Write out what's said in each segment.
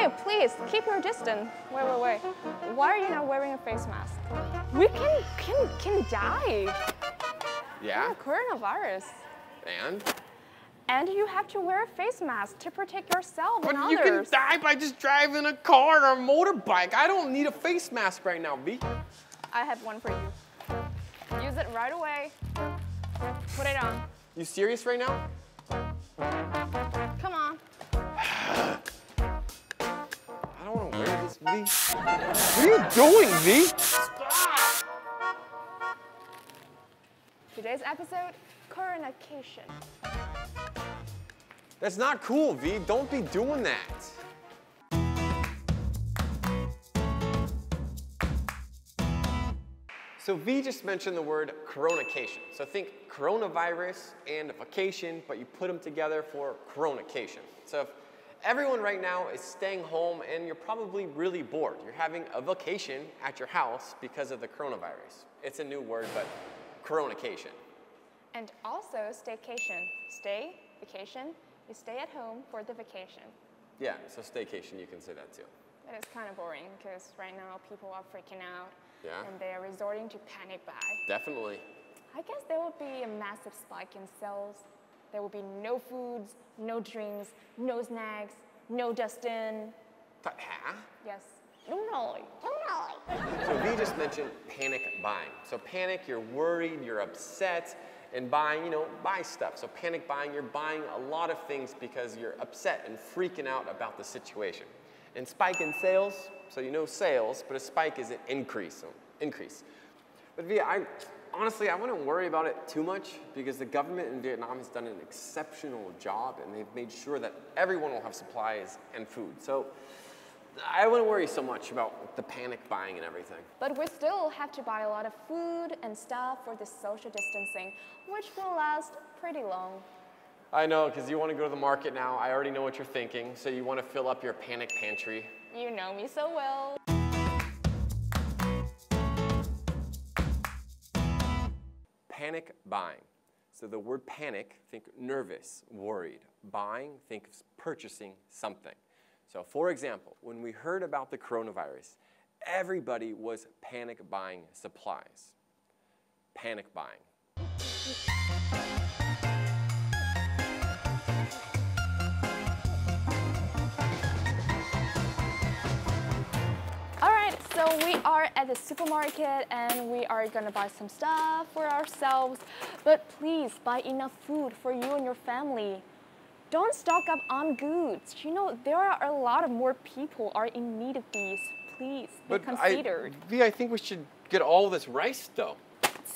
Hey, please, keep your distance. Wait. Why are you not wearing a face mask? We can die. Yeah? Coronavirus. And you have to wear a face mask to protect yourself and But others. you can die by just driving a car or a motorbike. I don't need a face mask right now, V. I have one for you. Use it right away. Put it on. You serious right now? Come on. I don't want to wear this, V. What are you doing, V? Stop! Today's episode, Coronacation. That's not cool, V. Don't be doing that. So V just mentioned the word Coronacation. So think coronavirus and vacation, but you put them together for Coronacation. So if everyone right now is staying home and you're probably really bored, you're having a vacation at your house because of the coronavirus. It's a new word, but Coronacation. And also staycation. Stay, vacation, you stay at home for the vacation. Yeah, so staycation, you can say that too. That is kind of boring because right now people are freaking out. Yeah. And they are resorting to panic buy. Definitely. I guess there will be a massive spike in sales. There will be no foods, no drinks, no snacks, no Dustin. Huh? Yes. No. So V just mentioned panic buying. So panic, you're worried, you're upset, and buying, buy stuff. So panic buying, you're buying a lot of things because you're upset and freaking out about the situation. And spike in sales, so sales, but a spike is an increase. But V, honestly, I wouldn't worry about it too much because the government in Vietnam has done an exceptional job and they've made sure that everyone will have supplies and food. So I wouldn't worry so much about the panic buying and everything. But we still have to buy a lot of food and stuff for the social distancing, which will last pretty long. I know, because you want to go to the market now. I already know what you're thinking. So you want to fill up your panic pantry. You know me so well. Panic buying. So the word panic, think nervous, worried. Buying, think purchasing something. So for example, when we heard about the coronavirus, everybody was panic buying supplies. Panic buying. So we are at the supermarket and we are gonna buy some stuff for ourselves. But please buy enough food for you and your family. Don't stock up on goods. There are a lot of more people are in need of these. Please be considered. I think we should get all this rice though.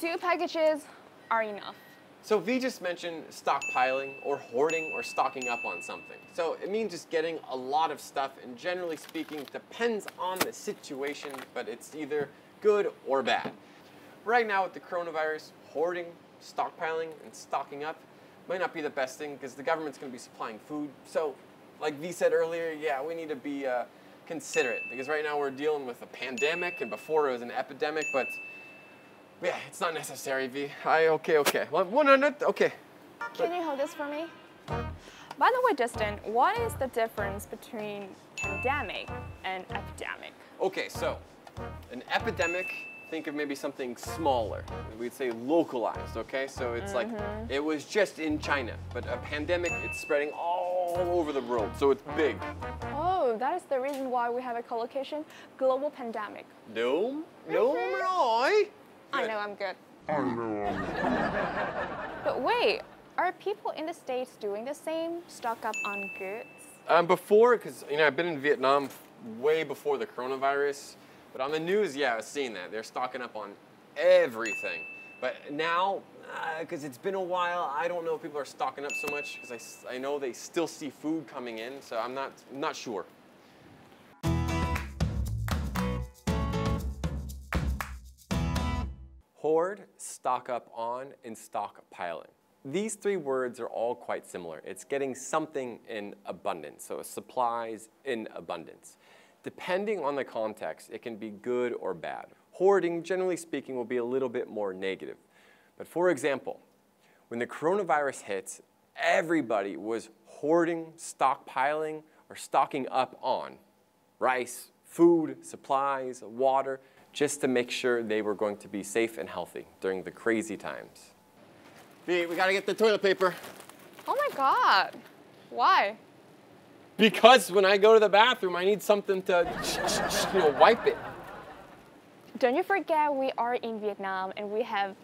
2 packages are enough. So V just mentioned stockpiling or hoarding or stocking up on something. So it means just getting a lot of stuff, and generally speaking, it depends on the situation, but it's either good or bad. Right now with the coronavirus, hoarding, stockpiling, and stocking up might not be the best thing because the government's going to be supplying food. So like V said earlier, yeah, we need to be considerate because right now we're dealing with a pandemic and before it was an epidemic, but yeah, it's not necessary, V. Okay. Well, okay. Can you hold this for me? By the way, Dustin, what is the difference between pandemic and epidemic? Okay, so an epidemic, think of maybe something smaller. We'd say localized, okay? So it's like, it was just in China. But a pandemic, it's spreading all over the world, so it's big. Oh, that is the reason why we have a collocation, global pandemic. No, Roy. I know I'm good. But wait, are people in the States doing the same? Stock up on goods? Before, because I've been in Vietnam way before the coronavirus, but on the news, yeah, I was seeing that. They're stocking up on everything. But now, because it's been a while, I don't know if people are stocking up so much because I know they still see food coming in, so I'm not sure. Hoard, stock up on, and stockpiling. These 3 words are all quite similar. It's getting something in abundance, so supplies in abundance. Depending on the context, it can be good or bad. Hoarding, generally speaking, will be a little bit more negative. But for example, when the coronavirus hit, everybody was hoarding, stockpiling, or stocking up on rice, food, supplies, water, just to make sure they were going to be safe and healthy during the crazy times. Vy, we gotta get the toilet paper. Oh my God. Why? Because when I go to the bathroom, I need something to, wipe it. Don't you forget we are in Vietnam and we have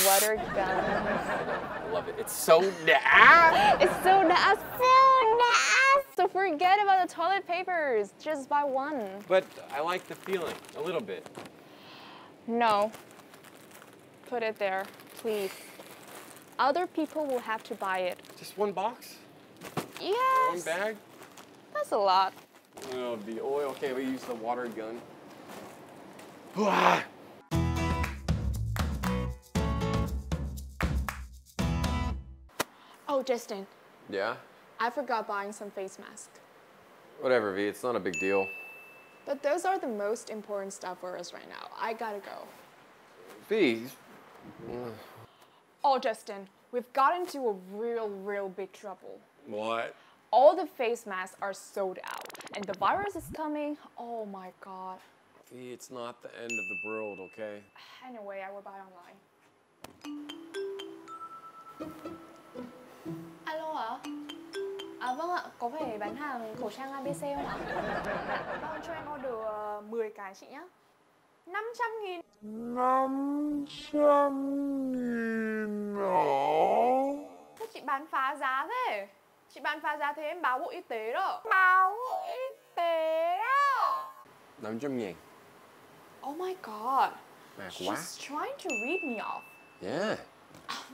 water guns. I love it. It's so nice. It's so nice. So forget about the toilet papers. Just buy one. But I like the feeling a little bit. No. Put it there, please. Other people will have to buy it. Just one box? Yes. One bag? That's a lot. Oh, the oil. Okay, we use the water gun. Oh, Dustin. Yeah? I forgot buying some face masks. Whatever, V. It's not a big deal. But those are the most important stuff for us right now. I gotta go. V. Oh, Dustin, we've got into a real big trouble. What? All the face masks are sold out, and the virus is coming. Oh my God. V, it's not the end of the world, okay? Anyway, I will buy online. Alo ạ? Vâng ạ, có phải bán hàng khẩu trang ABC không ạ? Vâng, cho em order 10 cái chị nhé. 500.000. 500.000 hả? Thế chị bán phá giá thế? Chị bán phá giá thế em báo Bộ Y tế đó. Báo Bộ Y tế đó. 500.000. Oh my God. Mệt quá. She's trying to read me off. Yeah.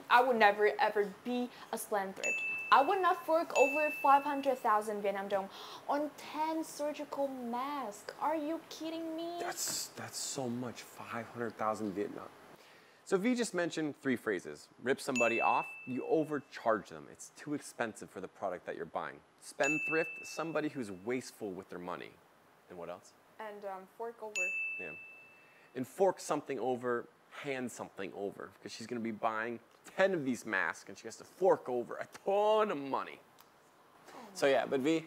I would never ever be a spendthrift. I would not fork over 500,000 Vietnam dong on 10 surgical masks. Are you kidding me? That's so much, 500,000 Vietnam. So V just mentioned 3 phrases. Rip somebody off, you overcharge them. It's too expensive for the product that you're buying. Spendthrift, somebody who's wasteful with their money. And what else? And fork over. Yeah. And fork something over, hand something over. Because she's going to be buying 10 of these masks and she has to fork over a ton of money. So yeah, but V,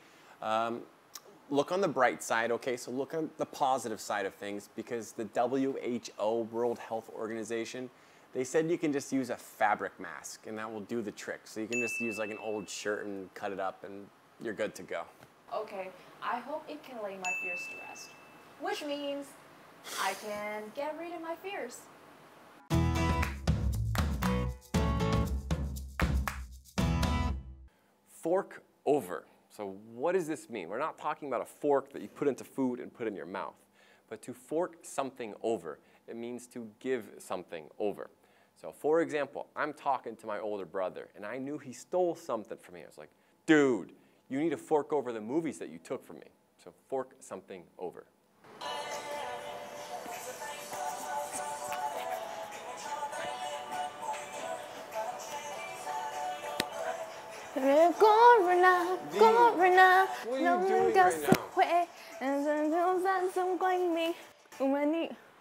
look on the bright side, okay? So look on the positive side of things because the WHO, World Health Organization, they said you can just use a fabric mask and that will do the trick. So you can just use like an old shirt and cut it up and you're good to go. Okay, I hope it can lay my fears to rest. Which means I can get rid of my fears. Fork over. So what does this mean? We're not talking about a fork that you put into food and put in your mouth. But to fork something over, it means to give something over. So for example, I'm talking to my older brother and I knew he stole something from me. I was like, dude, you need to fork over the movies that you took from me. So fork something over. Corona, Corona, what are you doing right now?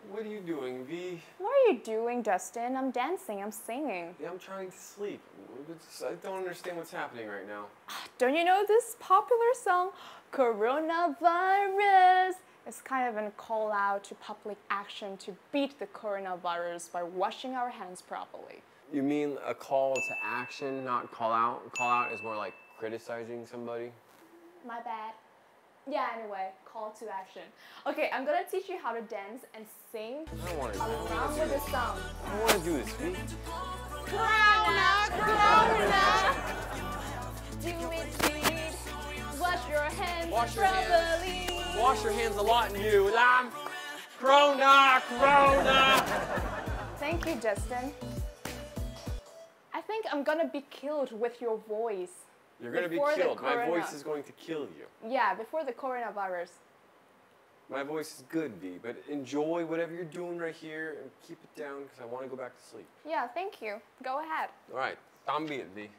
What are you doing, V? What are you doing, Dustin? I'm dancing, I'm singing. Yeah, I'm trying to sleep. I don't understand what's happening right now. Don't you know this popular song, Coronavirus? It's kind of a call out to public action to beat the coronavirus by washing our hands properly. You mean a call to action, not call out? Call out is more like criticizing somebody? My bad. Yeah, anyway, call to action. Okay, I'm gonna teach you how to dance and sing I don't want to along with the song. I don't want to do this, V. Corona, Corona. Do it, please. Wash your hands properly. Wash your hands a lot in you. Corona, Corona. Thank you, Dustin. I think I'm gonna be killed with your voice. You're gonna be killed. My voice is going to kill you. Yeah, before the coronavirus. My voice is good, V, but enjoy whatever you're doing right here and keep it down because I want to go back to sleep. Yeah, thank you. Go ahead. All right, tambi it, V.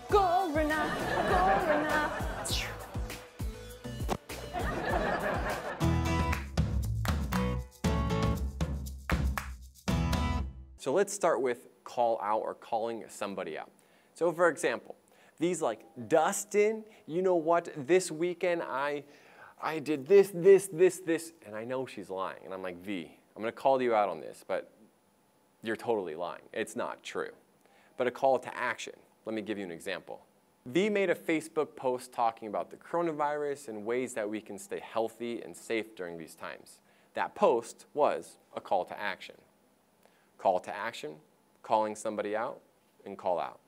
Corona, Corona. So let's start with call out or calling somebody out. So for example, V's like, Dustin, you know what? This weekend I did this, and I know she's lying. And I'm like, V, I'm gonna call you out on this, but you're totally lying. It's not true. But a call to action. Let me give you an example. V made a Facebook post talking about the coronavirus and ways that we can stay healthy and safe during these times. That post was a call to action. Call to action, calling somebody out, and call out.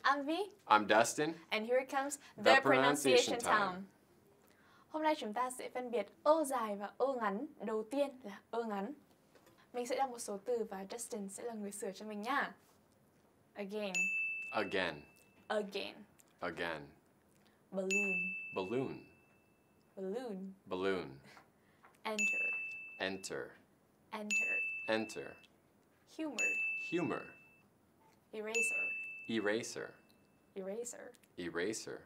I'm V. I'm Dustin. And here comes The pronunciation time. Hôm nay chúng ta sẽ phân biệt ơ dài và ơ ngắn. Đầu tiên là ơ ngắn. Mình sẽ đọc một số từ và Dustin sẽ là người sửa cho mình nha. Again. Again. Again. Again. Balloon. Balloon. Balloon. Balloon. Enter. Enter. Enter. Enter. Humor. Humor. Eraser. Eraser. Eraser. Eraser.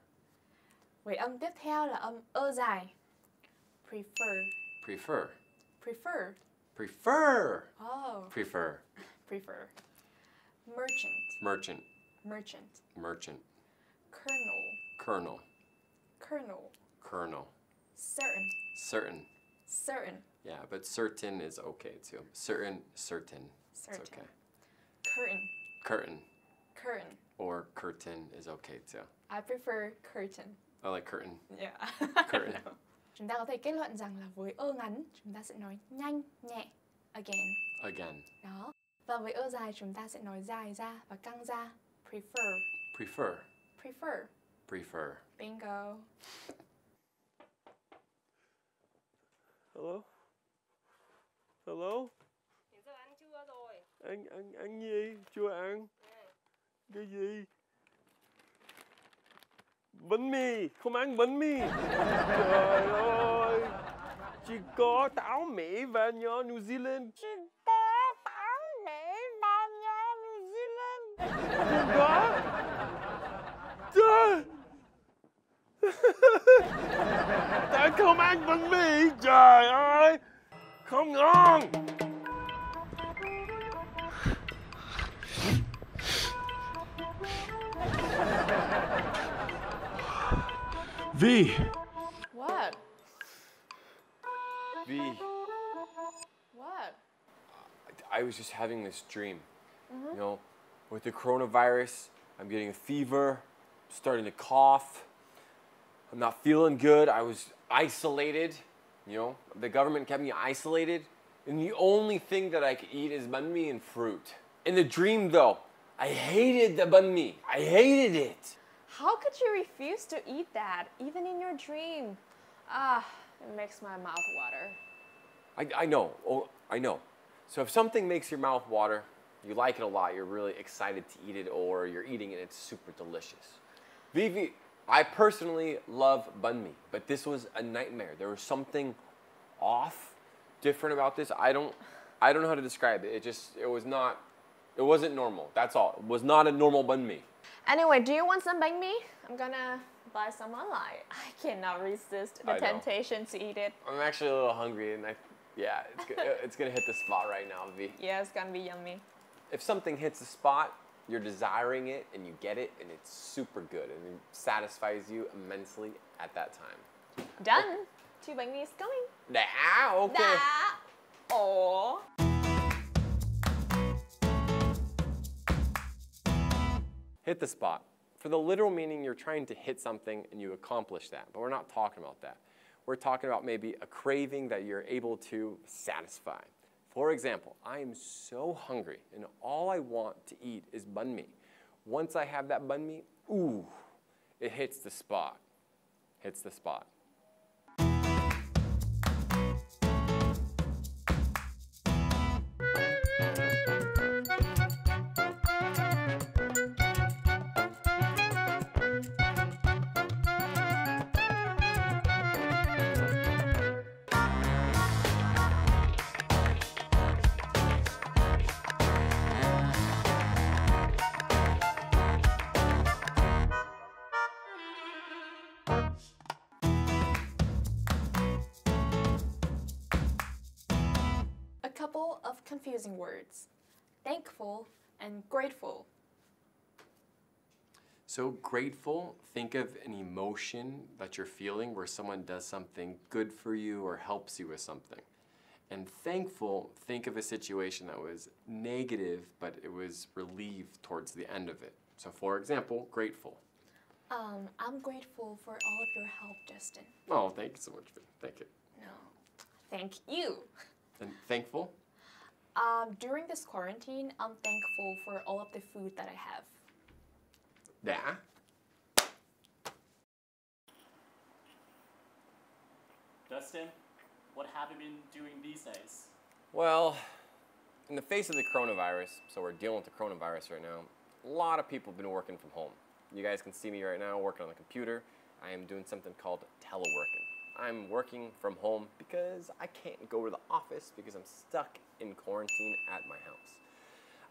Với âm tiếp theo là âm ơ dài. Prefer. Prefer. Prefer. Prefer. Oh. Prefer. Prefer. Merchant. Merchant. Merchant. Merchant. Kernel. Kernel. Kernel. Kernel. Certain. Certain. Certain. Yeah, but certain is okay too. Certain, certain. Certain. It's okay. Curtain. Curtain. Curtain. Or curtain is okay too. I prefer curtain. I like curtain. Yeah. Curtain. No. Chúng ta có thể kết luận rằng là với ơ ngắn chúng ta sẽ nói nhanh, nhẹ. Again. Again. Đó. Và với ơ dài chúng ta sẽ nói dài ra và căng ra. Prefer. Prefer. Prefer. Prefer. Bingo. Hello? Hello? Hiện giờ ăn chưa rồi? Ăn gì? Chưa ăn. Cái gì? Bánh mì, không ăn bánh mì. Trời ơi. Chỉ có táo Mỹ và nho New Zealand. Chỉ có táo Mỹ và nho New Zealand. Không có. Trời. Tại không ăn bánh mì, trời ơi. Không ngon. V. What? V. What? I was just having this dream. You know, with the coronavirus, I'm getting a fever, starting to cough. I'm not feeling good. I was isolated. You know, the government kept me isolated. And the only thing that I could eat is banh mi and fruit. In the dream, though, I hated the banh mi. I hated it. How could you refuse to eat that, even in your dream? Ah, it makes my mouth water. I know. Oh, I know. So if something makes your mouth water, you like it a lot, you're really excited to eat it, or you're eating it, it's super delicious. Vivi, I personally love banh mi, but this was a nightmare. There was something off, different about this. I don't know how to describe it. It wasn't normal. That's all. It was not a normal banh mi. Anyway, do you want some banh mi? I'm gonna buy some online. I cannot resist the I know. temptation to eat it. I'm actually a little hungry, and it's gonna hit the spot right now, V. Yeah, it's gonna be yummy. If something hits the spot, you're desiring it, and you get it, and it's super good, and it satisfies you immensely at that time. Done. 2 banh mi is coming. Okay. Aww. Hit the spot. For the literal meaning, you're trying to hit something and you accomplish that, but we're not talking about that. We're talking about maybe a craving that you're able to satisfy. For example, I am so hungry and all I want to eat is banh mi. Once I have that banh mi, ooh, it hits the spot. Hits the spot. A couple of confusing words. thankful, and grateful. So grateful, think of an emotion that you're feeling where someone does something good for you or helps you with something. And thankful, think of a situation that was negative, but it was relieved towards the end of it. So for example, grateful. I'm grateful for all of your help, Dustin. Oh, thank you so much, Vy. Thank you. No, thank you. And thankful? During this quarantine, I'm thankful for all of the food that I have. Yeah. Dustin, what have you been doing these days? Well, in the face of the coronavirus, so we're dealing with the coronavirus right now, a lot of people have been working from home. You guys can see me right now working on the computer. I am doing something called teleworking. I'm working from home because I can't go to the office because I'm stuck in quarantine at my house.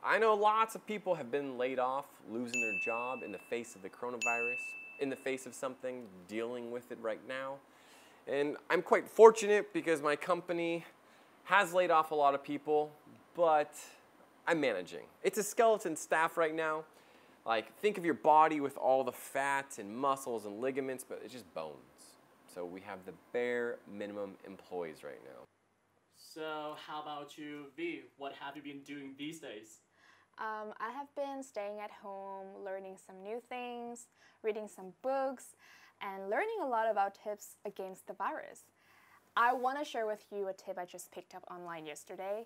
I know lots of people have been laid off, losing their job in the face of the coronavirus, in the face of something, dealing with it right now. And I'm quite fortunate because my company has laid off a lot of people, but I'm managing. It's a skeleton staff right now. Like, think of your body with all the fat and muscles and ligaments, but it's just bones. So we have the bare minimum employees right now. So how about you, Vy? What have you been doing these days? I have been staying at home, learning some new things, reading some books, and learning a lot about tips against the virus. I want to share with you a tip I just picked up online yesterday,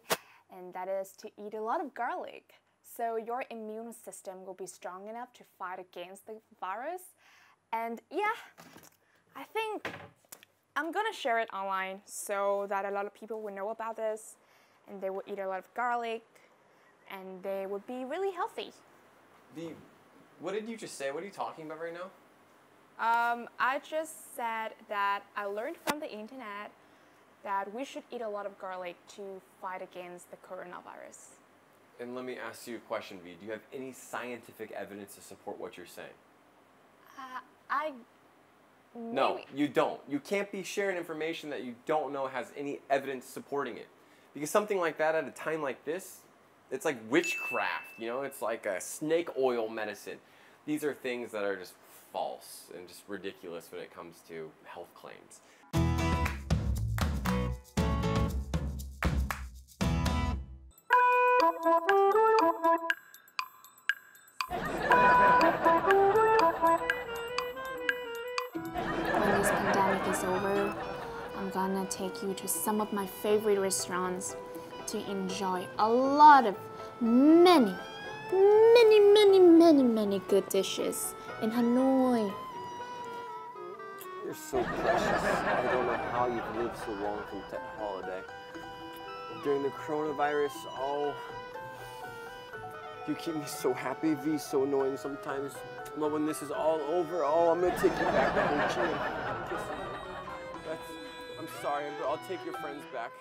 and that is to eat a lot of garlic. So your immune system will be strong enough to fight against the virus. And yeah, I think I'm gonna share it online so that a lot of people will know about this, and they will eat a lot of garlic, and they would be really healthy. Vy, what did you just say? What are you talking about right now? I just said that I learned from the internet that we should eat a lot of garlic to fight against the coronavirus. And let me ask you a question, Vy. Do you have any scientific evidence to support what you're saying? Maybe. No, you don't. You can't be sharing information that you don't know has any evidence supporting it. Because something like that at a time like this, it's like witchcraft, you know? It's like a snake oil medicine. These are things that are just false and just ridiculous when it comes to health claims. When this pandemic is over, I'm gonna take you to some of my favorite restaurants to enjoy a lot of many good dishes in Hanoi. You're so precious. I don't know how you've lived so long from that holiday. During the coronavirus, oh, you keep me so happy. Vy, so annoying sometimes. But when this is all over, oh, I'm gonna take you back to Ho Chi Minh. I'm sorry, but I'll take your friends back.